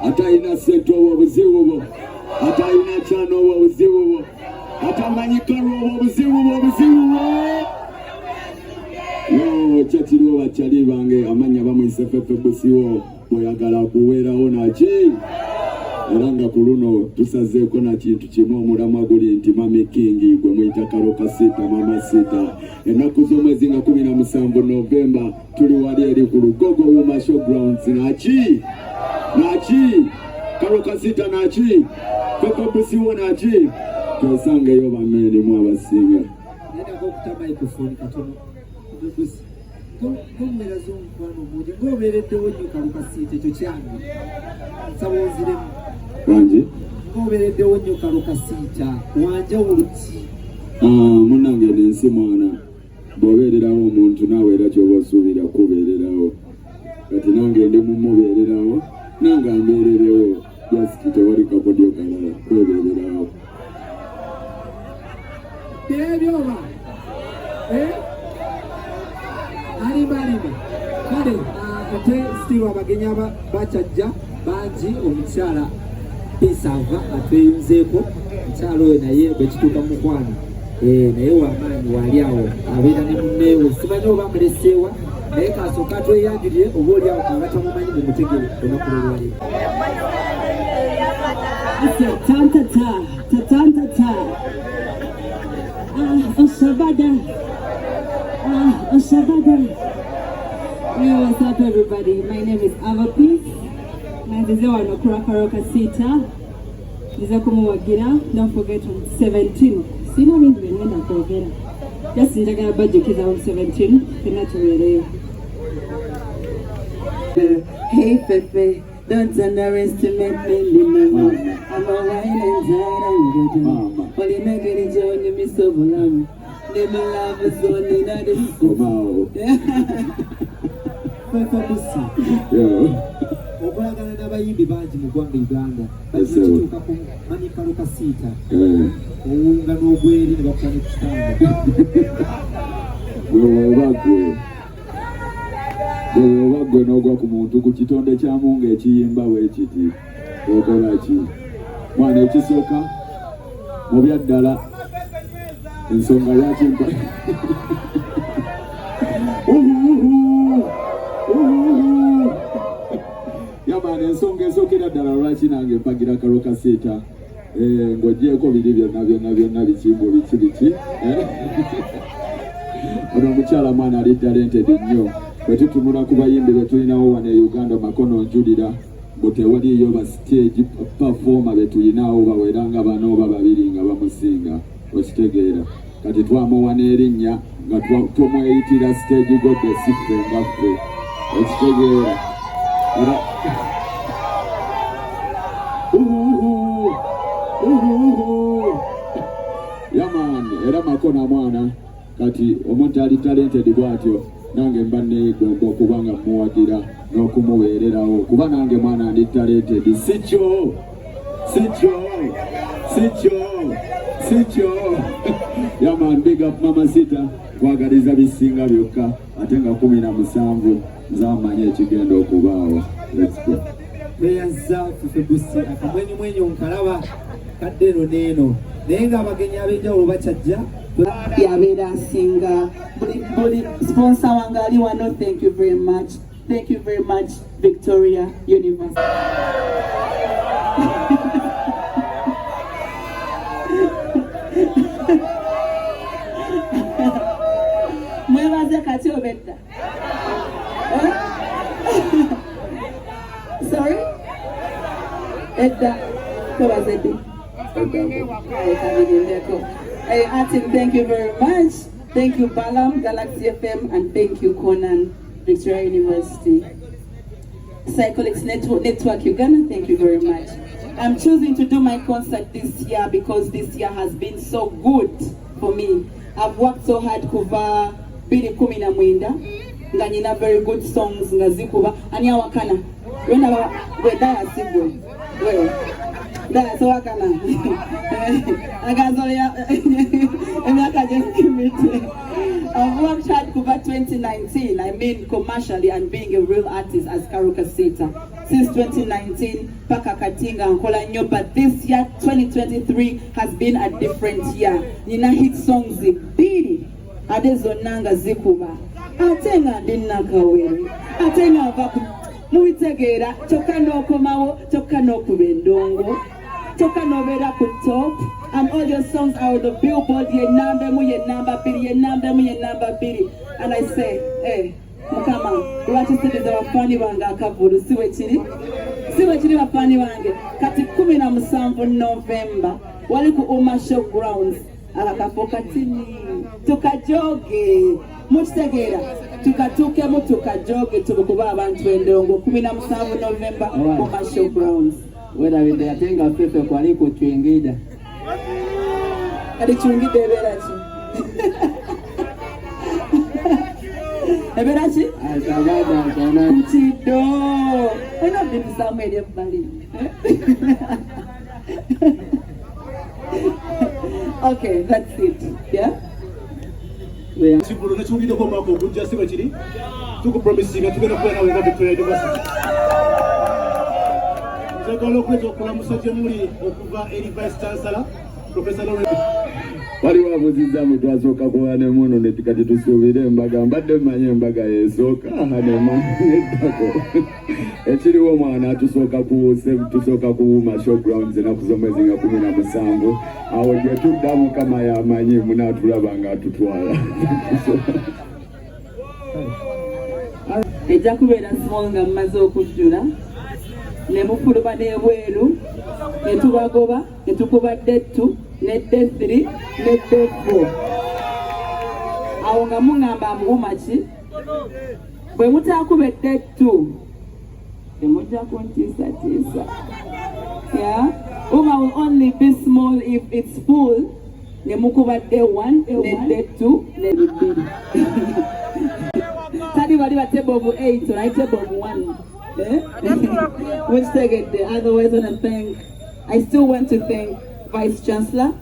Ataina seto obuzibu, ataina chano obuzibu, atamanyikaro obuzibu. Yo chatiro bachali bange amanya bamwise Fefe bussi boyagala kuwerawo naki eranga kuluno tusazeeko na kintu kimu omulamwa guli nti mami kingi gwe muyita Karole Kasita mama sita ennaku z'omwezi nga 17 Novemba tuli wali eri ku Lugogo Wooma Showgrounds naki Karole Kasita naki Fefe bussi naki tosangeyo bamene mu abasinga nenda kokutama ikufuni katono bussi kumera z'omukwano mungi ng'obeereddewo nnyo Karole Kasita ekyo kyange nsaba onziremu wangi ng'obeereddewo nnyo Karole Kasita wanjawulo ki munnange ensi mwana bw'obeererawo omuntu naawe era ky'oba osuubira kubeererawo kati nange ndi mumubeererawo nange ambeererewo jasiti tewali kakodyo kalala kwebeererawo ebyoba alima kale ate still abagenyi bachajja bangi omukyala pisava atweyunzeeko omukyala oyo naye bwekituuka mukwano naye wamaanyi wali awo abeera ne munneewe simanyi oba muleseewa naye kasooka tweyanjulire oba oli awo abatamumanyi mumutegere olunaku lwolwaleero Oshabada. Hey, what's up everybody? My name is amapenzi. Nanzezewa no Karole Kasita. Niza kumuwagira. Don't forget on 17. Sina mingi wenenda kuogera. Just njagala budget kiza on 17. Kena tuwelewa. Hey Fefe, don't underestimate me, mama. I'm a wine and dine and good. Only make it join me so long. Never love is only not a Fefe bussi okolagana n'abayimbi bangi mu ggwanga Uganda bakituuka ku mami Karole Kasita owunga n'ogweri ne bakuta ne ku kitanda gwe n'ogwa ku muntu ku kitonde kya mungu ekiyimba bwekiti okola ki mwana ekisooka mu byaddala ensonga lwaki yamana ensonga esookera ddala lwaki nange mpagira Karole Kasita ng'ogyeko biri byonna bikimbu biki ono omukyala mwana ali talented nnyo bwe tutunula ku bayimbi be tulinawo wano e Uganda makono njulira mbu tewaliyo ba stage performer be tulinawo bawera nga bano oba babiri nga bamusinga okitegeera kati twamuwa n'erinnya nga tumweyitira stage godde sife ngaffe okitegeera era yaman era makona mwana kati omuntu ali talented bwatyo nange mba neegomba okuba nga muwagira n'okumuweererawo kuba nange mwana ndi talented sikyo yaman big up mama sita kwagaliza bisinga byokka ate nga 17 nzamanya ekigenda okubaawo. Let's go. Beyaza Fefe bussi akamwenyumwenyu nkalaba kaddeno neeno naye ng'abagenyi ab'enjawulo bachajja yabeera asinga buli sponsor wange ali wano. Thank you very much Victoria University. Mwebaze kati obedda sorry edda kwebaze ddi Hey Atin, thank you very much. Thank you Balam, Galaxy FM, and thank you Conan, Victoria University. Psycholics Network Uganda, thank you very much. I'm choosing to do my concert this year because this year has been so good for me. I've worked so hard kuva bili 19 nga nina very good songs nga zikuba ani awakana wenda wedaya sigwe we da so wakana agazoya emyaka je kimite I've worked hard over 2019, I mean commercially and being a real artist as Karole Kasita. Since 2019, Paka Katinga and Kola Nyo, but this year, 2023, has been a different year. Nina hit songs zibiri, adezonanga zikuba. Atenga dinna kawere, atenga vaku, muitegera, toka no komawo, toka no kubendongo, toka no vera ku top, and all your songs are on the billboard, ye number mu, ye number biri, ye number mu, ye number biri. And I say, hey, Mukama, lwakisiriza wafani wange akavulu, siwe chiri wafani wange. Kati 17 November, wali ku Uma Showgrounds, akakafo katini, tukajoge, mukitegera, tukatukemu tukajoge, tukukuba abantu endongo, 17 November, Uma Showgrounds. Wera wende atenga Fefe kwali kuchwingida. Kati chungide eberachi. Eberachi? Asabada, asana. Kuchido. I know this is somewhere everybody. Okay, that's it. Yeah? Sikuru na chungide kwa mako kunja siwa chini. Tuku promising tukena kwa na wenga Victoria University. Nzagalo kwetu kula musaje muri okuva eri vice chancellor Professor Lawrence. Wali wabuziza mutwasoka kuwane muno netikati tusubire embaga mbadde manye embaga yesoka hanema netako ekiriwo mwana tusooka ku Uma Showgrounds enaku z'omwezi nga 17 awo gye tuddamu kama yamanyi munaatulaba nga atutwala ejja kubeera small nga mmaze okujjula ne mufuluba n'ebweru ne tubagoba ne tukuba day 2 ne day 3 ne day 4 awo nga muŋŋamba muwuma ki bwe mutaakuba day 2 temujja kuntiisatiisa. Yeah? Uma will only be small if it's full. Ne mukuba day 1 ne day 2 ne day 3. Tadi bali ba table of 8 or table of 1. Which take it there. Otherwise, I still want to thank Vice Chancellor